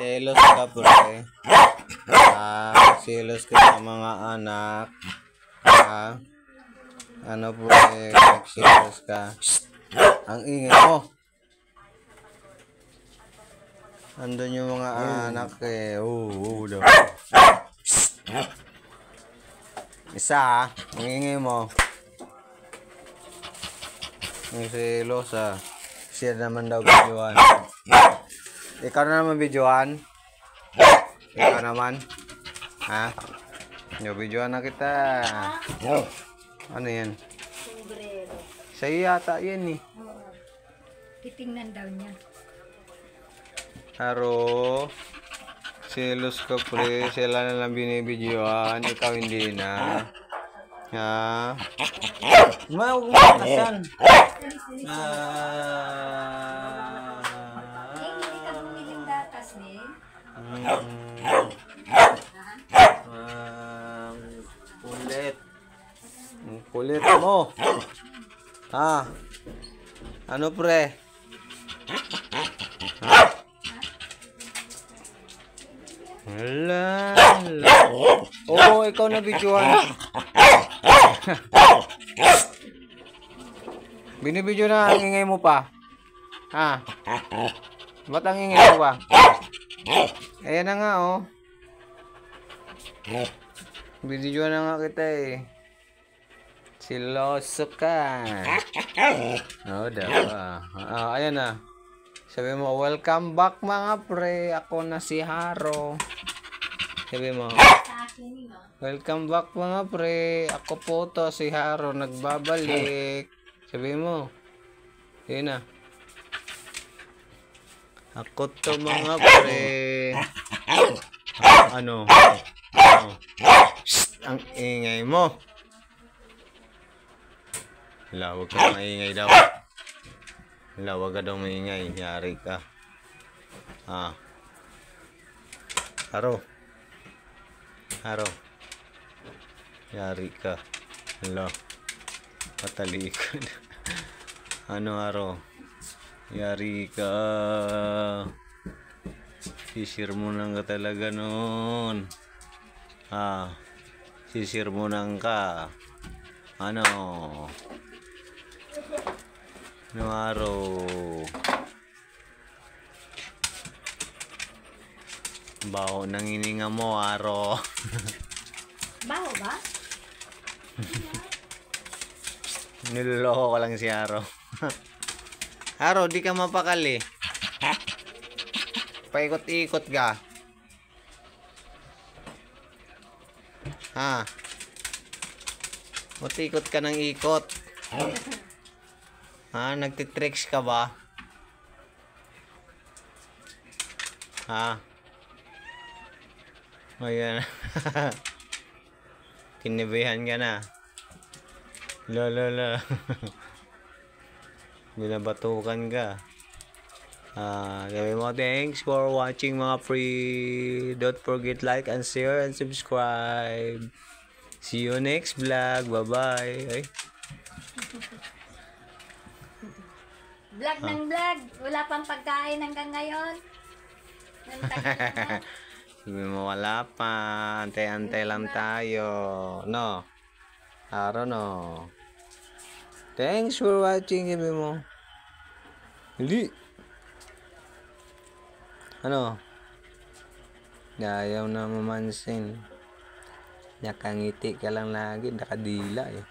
Selos ka pre. Selos ka sa mga anak. Ano pre, selos ka. Ang ingay mo. Andun yung mga anak eh. Daw. Isa ang ingay mo. Ang selos Siya naman daw videoan. Ikaw na naman videoan. Ikaw naman. Yung videoan na kita. Ano yan? Sombrero. Sa'yo yata yan eh. Oo. Titingnan daw niya. Haro. Selos ka pre. Sila na lang binibidyoan. Ikaw hindi na. Makasan. Hindi ka bumiling gatas eh. Kulit. Kulit mo. Ano pre? Hala. Oo, ikaw na videoan. Binibidyo na ang ingay mo pa. Ba't ang ingay mo pa? Ayan na nga oh. Binibidyo na nga kita eh. Siloso ka. Ayan na. Sabi mo, welcome back mga pre. Ako na si Haro. Sabi mo, welcome back mga pre. Ako po to si Haro. Nagbabalik. Sabi mo. Yun na. Ako to mga pre. Ano? Shhh, ang ingay mo. Hala, huwag ka maingay daw. Hala, huwag ka daw maingay. Yari ka. Haro. Haro. Yari ka. Hala. Patalikod. Ano Haro? Yari ka. Sisirmunan ka talaga nun. Sisirmunan ka. Ano Haro? Baho ng hininga mo, Haro. Baho ba? Niloloko ko lang si Haro. Haro, di ka mapakali. Paikot-ikot ka. Ikot ka ng ikot. Nagtitricks ka ba? Ayan. Kinibihan ka na. La. Binabatukan ka. Sabi mo, thanks for watching mga free. Don't forget like and share and subscribe. See you next vlog. Bye-bye. Vlog ng vlog. Wala pang pagkain hanggang ngayon. Sabi mo, wala pa. Antay-antay lang tayo. No? Haro no. Thanks for watching. Sabi mo. Hindi. Ano? Ayaw na mamansin. Nakangiti ka lang lagi. Nakadila eh.